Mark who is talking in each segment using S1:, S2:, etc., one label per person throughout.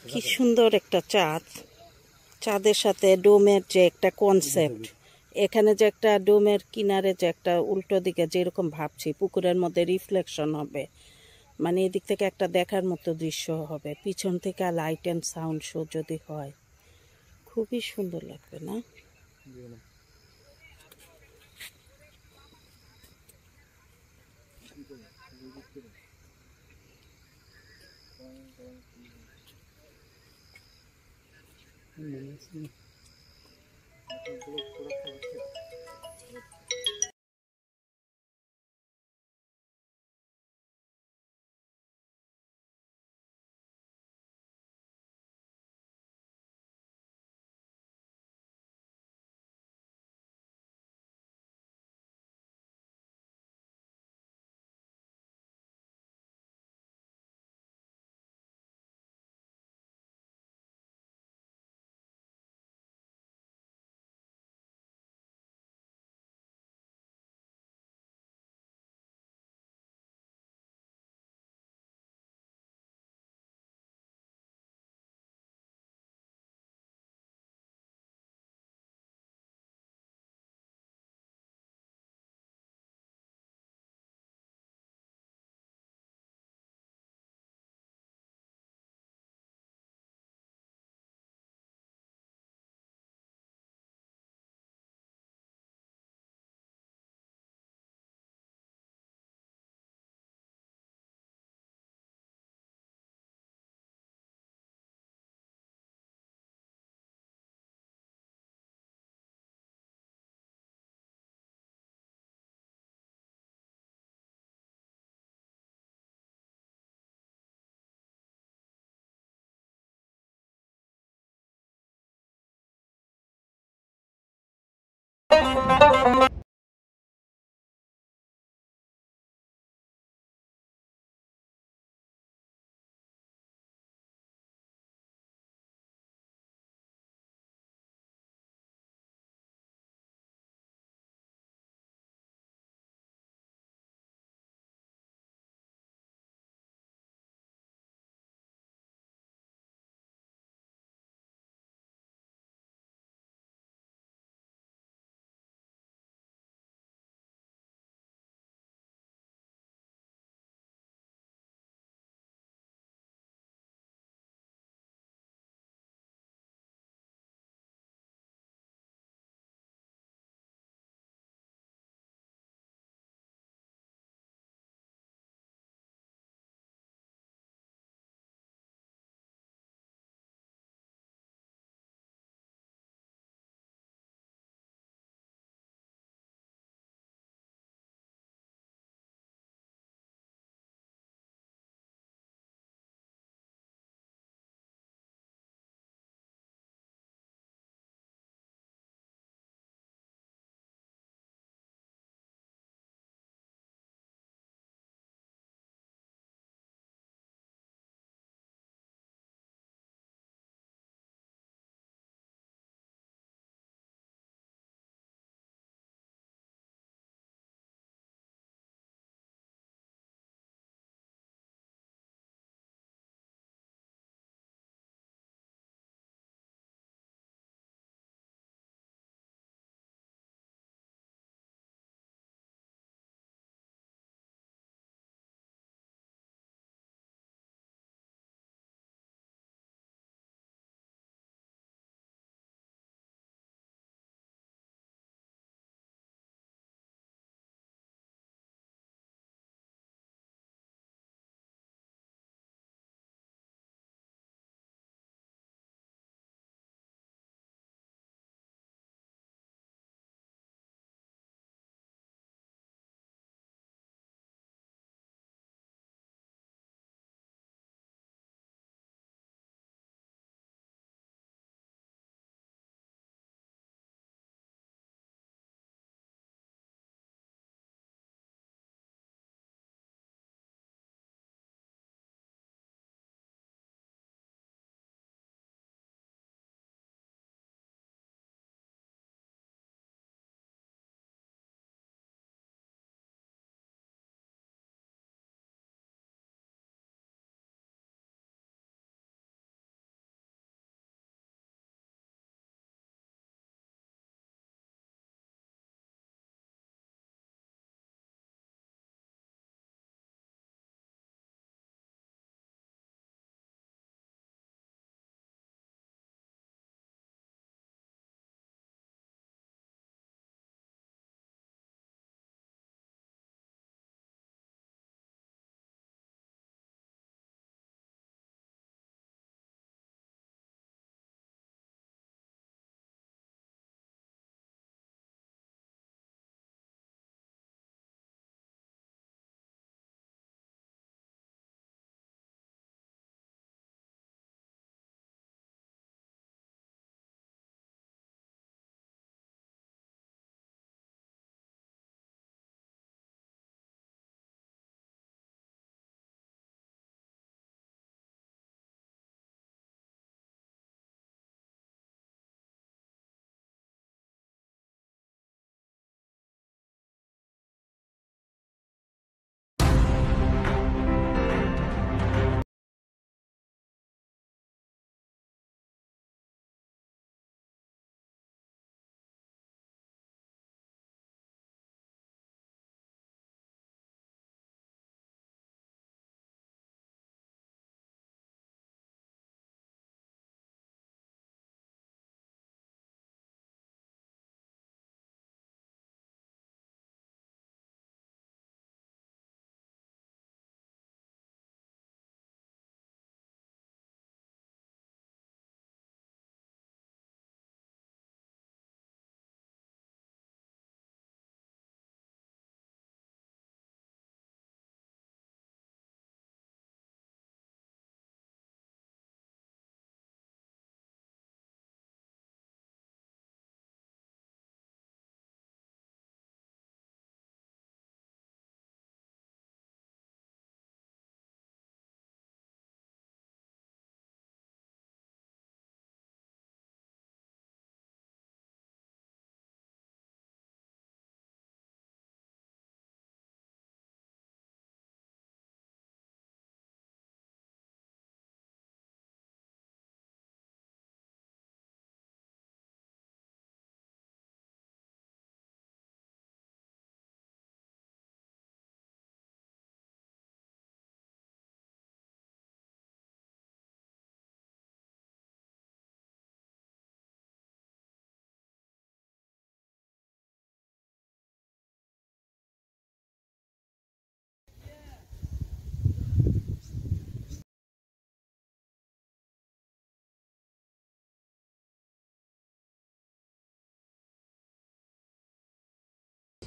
S1: কি সুন্দর একটা চাঁদ, চাঁদের সাথে ডোমের যে একটা কনসেপ্ট, এখানে যে একটা ডোমের কিনারে যে একটা উল্টো দিকে যেরকম ভাবছি পুকুরের মধ্যে রিফ্লেকশন হবে, মানে এদিক থেকে একটা দেখার মতো দৃশ্য হবে, পিছন থেকে লাইট অ্যান্ড সাউন্ড শো যদি হয় খুবই সুন্দর লাগবে না?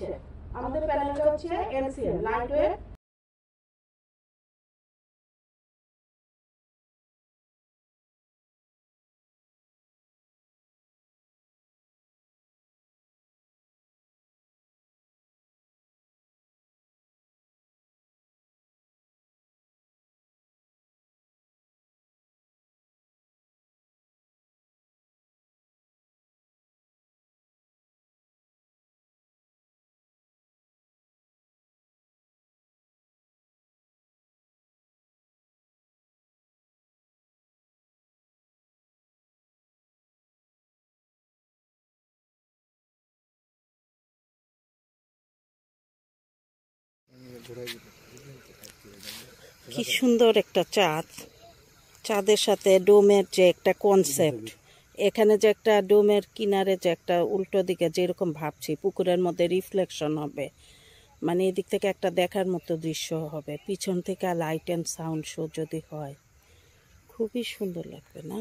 S1: হচ্ছে, আমাদের প্যানেলটা হচ্ছে এলসিএম লাইট ওয়েট। কি সুন্দর একটা চাঁদ, চাঁদের সাথে ডোমের যে একটা কনসেপ্ট, এখানে যে একটা ডোমের কিনারে যে একটা উল্টো দিকে যেরকম ভাবছি পুকুরের মধ্যে রিফ্লেকশন হবে, মানে এদিক থেকে একটা দেখার মতো দৃশ্য হবে, পিছন থেকে লাইট অ্যান্ড সাউন্ড শো যদি হয় খুবই সুন্দর লাগবে না?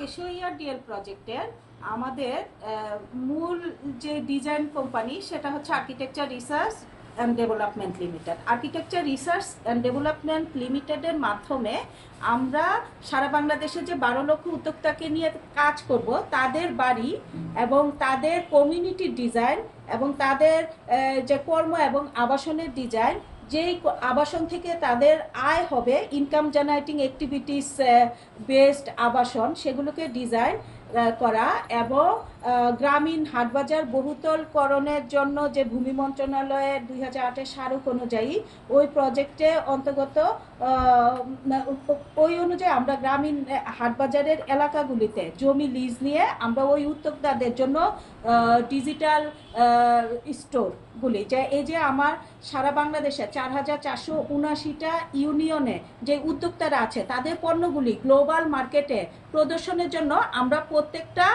S1: এশিয়া ডিএল প্রজেক্টের আমাদের মূল যে ডিজাইন কোম্পানি সেটা হচ্ছে architecture research and development limited. Architecture research and development লিমিটেডের মাধ্যমে আমরা সারা বাংলাদেশে যে 12 লক্ষ উদ্যোক্তাকে নিয়ে কাজ করব, তাদের বাড়ি এবং তাদের কমিউনিটি ডিজাইন এবং তাদের যে কর্ম এবং আবাসনের ডিজাইন, যেই আবাসন থেকে তাদের আয় হবে, ইনকাম জেনারেটিং অ্যাক্টিভিটিস বেসড আবাসন, সেগুলোকে ডিজাইন করা এবং গ্রামীণ হাটবাজার বহুতলকরণের জন্য যে ভূমি মন্ত্রণালয়ের 2008-এর স্মারক অনুযায়ী ওই প্রজেক্টে অন্তর্গত ওই অনুযায়ী আমরা গ্রামীণ হাটবাজারের এলাকাগুলিতে জমি লিজ নিয়ে আমরা ওই উদ্যোক্তাদের জন্য ডিজিটাল স্টোরগুলি, যে এই যে আমার সারা বাংলাদেশে 4479টা ইউনিয়নে যে উদ্যোক্তারা আছে তাদের পণ্যগুলি গ্লোবাল মার্কেটে প্রদর্শনের জন্য আমরা প্রত্যেকটা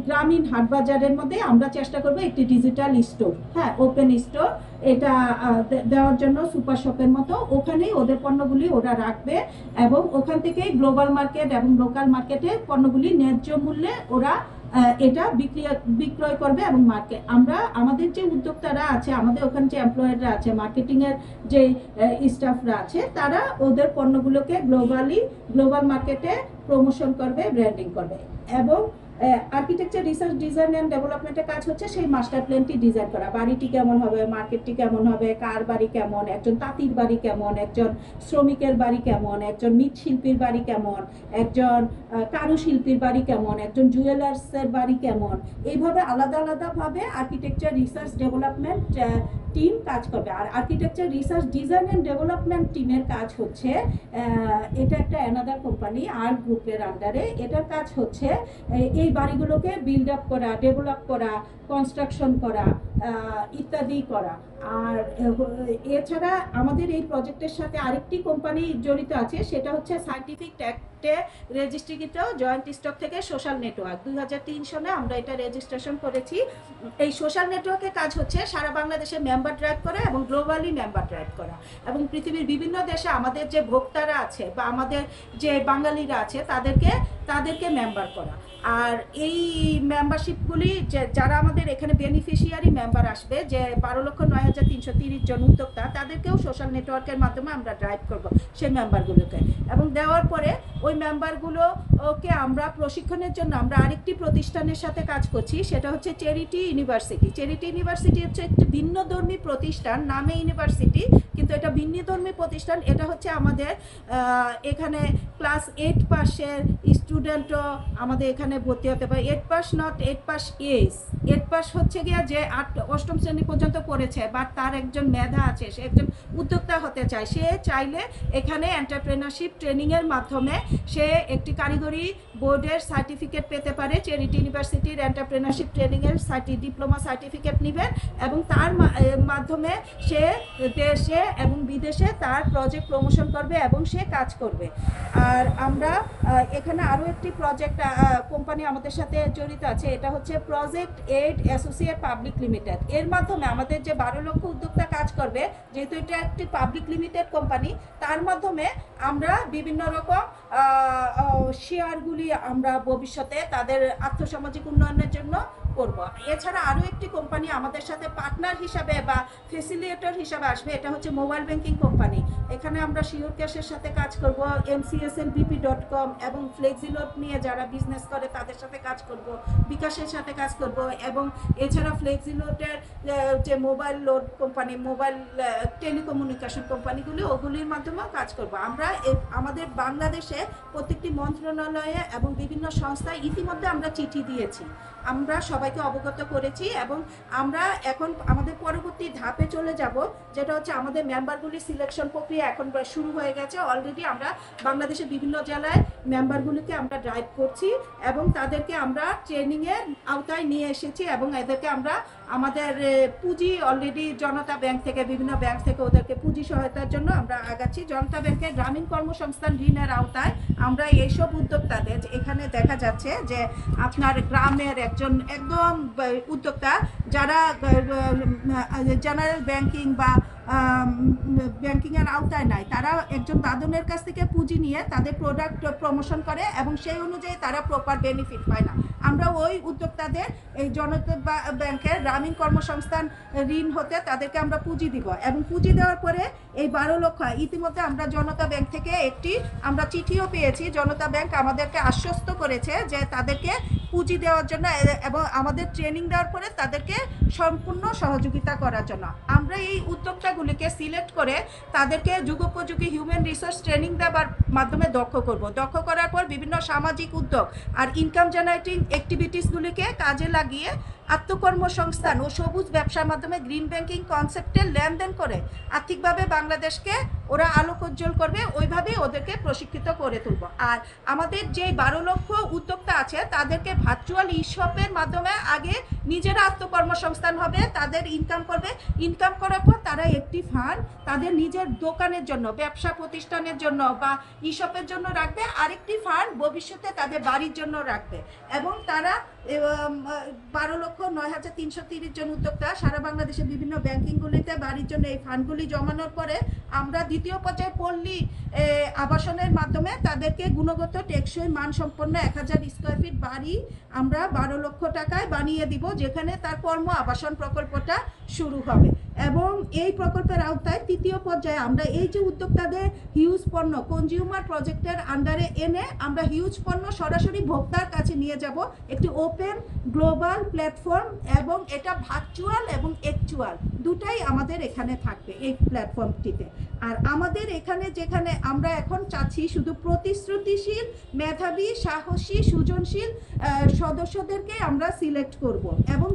S1: গ্রামীণ হাটবাজারের মধ্যে আমরা চেষ্টা করব একটি ডিজিটাল স্টোর, হ্যাঁ, ওপেন স্টোর এটা দেওয়ার জন্য সুপার শপের মতো ওখানেই ওদের পণ্যগুলি ওরা রাখবে এবং ওখান থেকে গ্লোবাল মার্কেট এবং লোকাল মার্কেটে পণ্যগুলি ন্যায্য মূল্যে ওরা এটা বিক্রয় করবে। এবং মার্কেট আমরা আমাদের যে উদ্যোক্তারা আছে, আমাদের ওখানে যে এমপ্লয়াররা আছে, মার্কেটিং এর যে স্টাফরা আছে, তারা ওদের পণ্যগুলোকে গ্লোবাল মার্কেটে প্রমোশন করবে, ব্র্যান্ডিং করবে। এবং আর্কিটেকচার রিসার্চ ডিজাইন অ্যান্ড ডেভেলপমেন্টের কাজ হচ্ছে সেই মাস্টার প্ল্যানটি ডিজাইন করা, বাড়িটি কেমন হবে, মার্কেটটি কেমন হবে, কার বাড়ি কেমন, একজন তাঁতির বাড়ি কেমন, একজন শ্রমিকের বাড়ি কেমন, একজন মৃৎশিল্পীর বাড়ি কেমন, একজন কারুশিল্পীর বাড়ি কেমন, একজন জুয়েলার্সের বাড়ি কেমন, এইভাবে আলাদা আলাদাভাবে আর্কিটেকচার রিসার্চ ডেভেলপমেন্ট
S2: টিম কাজ করবে। আর architecture research design and development টিমের কাজ হচ্ছে, এটা একটা অ্যানাদার কোম্পানি আর গ্রুপের আন্ডারে। এটার কাজ হচ্ছে এই বাড়িগুলোকে বিল্ড আপ করা, ডেভেলপ করা, কনস্ট্রাকশন করা, ইত্যাদি করা। আর এছাড়া আমাদের এই প্রজেক্টের সাথে আরেকটি কোম্পানি জড়িত আছে, সেটা হচ্ছে সায়েন্টিফিক ট্যাক্টে রেজিস্ট্রিকৃত জয়েন্ট স্টক থেকে সোশ্যাল নেটওয়ার্ক। 2003 সালে আমরা এটা রেজিস্ট্রেশন করেছি। এই সোশ্যাল নেটওয়ার্কের কাজ হচ্ছে সারা বাংলাদেশে মেম্বার ড্রাইভ করা এবং গ্লোবালি মেম্বার ড্রাইভ করা, এবং পৃথিবীর বিভিন্ন দেশে আমাদের যে ভোক্তারা আছে বা আমাদের যে বাঙালিরা আছে তাদেরকে মেম্বার করা। আর এই মেম্বারশিপগুলি যারা আমাদের এখানে বেনিফিশিয়ারি মেম্বার আসবে, যে 12,09,330 জন উদ্যোক্তা, তাদেরকেও সোশ্যাল নেটওয়ার্কের মাধ্যমে আমরা ড্রাইভ করব সেই মেম্বারগুলোকে। এবং দেওয়ার পরে ওই মেম্বারগুলোকে আমরা প্রশিক্ষণের জন্য আমরা আরেকটি প্রতিষ্ঠানের সাথে কাজ করছি, সেটা হচ্ছে চ্যারিটি ইউনিভার্সিটি। চ্যারিটি ইউনিভার্সিটি হচ্ছে একটি ভিন্নধর্মী প্রতিষ্ঠান, নামে ইউনিভার্সিটি কিন্তু এটা ভিন্নধর্মী প্রতিষ্ঠান। এটা হচ্ছে আমাদের এখানে ক্লাস 8 পাসের স্টুডেন্টও আমাদের এখানে ভর্তি হতে পারে। 8 pass not 8 pass S, 8 pass হচ্ছে গিয়া যে 8ম শ্রেণী পর্যন্ত পড়েছে বা তার একজন মেধা আছে, সে একজন উদ্যোক্তা হতে চায়, সে চাইলে এখানে এন্টারপ্রেনারশিপ ট্রেনিংয়ের মাধ্যমে সে একটি কারিগরি বোর্ডের সার্টিফিকেট পেতে পারে। চ্যারিটি ইউনিভার্সিটির এন্টারপ্রেনারশিপ ট্রেনিংয়ের ডিপ্লোমা সার্টিফিকেট নেবেন এবং তার মাধ্যমে সে দেশে এবং বিদেশে তার প্রজেক্ট প্রমোশন করবে এবং সে কাজ করবে। আর আমরা এখানে আরও একটি প্রজেক্ট কোম্পানি আমাদের সাথে জড়িত আছে, এটা হচ্ছে project aid associate public limited. এর মাধ্যমে আমাদের যে 12 লক্ষ উদ্যোক্তা কাজ করবে, যেহেতু এটা একটি পাবলিক লিমিটেড কোম্পানি, তার মাধ্যমে আমরা বিভিন্ন রকম শেয়ারগুলি আমরা ভবিষ্যতে তাদের আর্থসামাজিক উন্নয়নের জন্য করব। এছাড়া আরও একটি কোম্পানি আমাদের সাথে পার্টনার হিসাবে বা ফেসিলিটেটর হিসাবে আসবে, এটা হচ্ছে মোবাইল ব্যাংকিং কোম্পানি। এখানে আমরা শিওর ক্যাশের সাথে কাজ করব, mcsnbp.com এবং ফ্লেক্সিলোড নিয়ে যারা বিজনেস করে তাদের সাথে কাজ করব, বিকাশের সাথে কাজ করব। এবং এছাড়া ফ্লেক্সিলোডের যে mobile load company, mobile telecommunication কোম্পানিগুলি, ওগুলির মাধ্যমেও কাজ করব। আমরা আমাদের বাংলাদেশে প্রত্যেকটি মন্ত্রণালয়ে এবং বিভিন্ন সংস্থায় ইতিমধ্যে আমরা চিঠি দিয়েছি, আমরা সবাইকে অবগত করেছি এবং আমরা এখন আমাদের পরবর্তী ধাপে চলে যাব, যেটা হচ্ছে আমাদের মেম্বারগুলি সিলেকশন প্রক্রিয়া এখন শুরু হয়ে গেছে। অলরেডি আমরা বাংলাদেশের বিভিন্ন জেলায় মেম্বারগুলিকে আমরা ড্রাইভ করছি এবং তাদেরকে আমরা ট্রেনিংয়ের আওতায় নিয়ে এসেছি এবং এদেরকে আমরা আমাদের পুঁজি অলরেডি জনতা ব্যাংক থেকে, বিভিন্ন ব্যাংক থেকে ওদেরকে পুঁজি সহায়তার জন্য আমরা আগাচ্ছি। জনতা ব্যাংকের গ্রামীণ কর্মসংস্থান ঋণের আওতায় আমরা এইসব উদ্যোক্তাদের, এখানে দেখা যাচ্ছে যে আপনার গ্রামের একজন একদম উদ্যোক্তা যারা জেনারেল ব্যাংকিং বা ব্যাংকিংয়ের আওতায় নাই, তারা একজন দাদনের কাছ থেকে পুঁজি নিয়ে তাদের প্রোডাক্ট প্রমোশন করে এবং সেই অনুযায়ী তারা প্রপার বেনিফিট পায় না। আমরা ওই উদ্যোক্তাদের এই জনতা ব্যাংকের গ্রামীণ কর্মসংস্থান ঋণ হতে তাদেরকে আমরা পুঁজি দিব এবং পুঁজি দেওয়ার পরে এই 12 লক্ষ ইতিমধ্যে আমরা জনতা ব্যাংক থেকে একটি আমরা চিঠিও পেয়েছি। জনতা ব্যাংক আমাদেরকে আশ্বস্ত করেছে যে তাদেরকে পুঁজি দেওয়ার জন্য এবং আমাদের ট্রেনিং দেওয়ার পরে তাদেরকে সম্পূর্ণ সহযোগিতা করার জন্য। আমরা এই উদ্যোক্তাগুলিকে সিলেক্ট করে তাদেরকে যুগোপযোগী হিউম্যান রিসোর্স ট্রেনিং দেওয়ার মাধ্যমে দক্ষ করব। দক্ষ করার পর বিভিন্ন সামাজিক উদ্যোগ আর ইনকাম জেনারেটিং অ্যাক্টিভিটিসগুলিকে কাজে লাগিয়ে আত্মকর্মসংস্থান ও সবুজ ব্যবসার মাধ্যমে গ্রিন ব্যাংকিং কনসেপ্টে লেনদেন করে আর্থিকভাবে বাংলাদেশকে ওরা আলোকোজ্জ্বল করবে, ওইভাবেই ওদেরকে প্রশিক্ষিত করে তুলব। আর আমাদের যে 12 লক্ষ উদ্যোক্তা আছে তাদেরকে ভার্চুয়াল ই-শপের মাধ্যমে আগে নিজেরা আত্মকর্মসংস্থান হবে, তাদের ইনকাম করবে। ইনকাম করার পর তারা একটি ফান্ড তাদের নিজের দোকানের জন্য, ব্যবসা প্রতিষ্ঠানের জন্য বা ই-শপের জন্য রাখবে, আরেকটি ফান্ড ভবিষ্যতে তাদের বাড়ির জন্য রাখবে। এবং তারা 12,09,330 জন উদ্যোক্তা সারা বাংলাদেশে বিভিন্ন ব্যাংকিংগুলিতে বাড়ির জন্য এই ফান্ডগুলি জমানোর পরে আমরা দ্বিতীয় পর্যায়ে পল্লী আবাসনের মাধ্যমে তাদেরকে গুণগত টেকসই মানসম্পন্ন 1000 স্কোয়ার ফিট বাড়ি আমরা 12 লক্ষ টাকায় বানিয়ে দিব, যেখানে তার কর্ম আবাসন প্রকল্পটা শুরু হবে। এবং এই প্রকল্পের আওতায় তৃতীয় পর্যায়ে আমরা এই যে উদ্যোক্তাদের হিউজ পণ্য কনজিউমার প্রজেক্টের আন্ডারে এনে আমরা হিউজ পণ্য সরাসরি ভোক্তার কাছে নিয়ে যাব, একটি ওপেন গ্লোবাল প্ল্যাটফর্ম এবং এটা ভার্চুয়াল এবং অ্যাকচুয়াল দুটাই আমাদের এখানে থাকবে এই প্ল্যাটফর্মটিতে। আর আমাদের এখানে যেখানে আমরা এখন চাচ্ছি শুধু প্রতিশ্রুতিশীল, মেধাবী, সাহসী, সৃজনশীল সদস্যদেরকে আমরা সিলেক্ট করব, এবং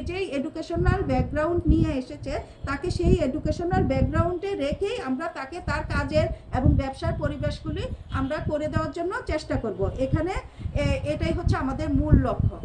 S2: যে এডুকেশনাল ব্যাকগ্রাউন্ড নিয়ে এসেছে তাকে সেই এডুকেশনাল ব্যাকগ্রাউন্ডে রেখেই আমরা তাকে তার কাজের এবং ব্যবসার পরিবেশগুলি আমরা করে দেওয়ার জন্য চেষ্টা করব। এখানে এটাই হচ্ছে আমাদের মূল লক্ষ্য।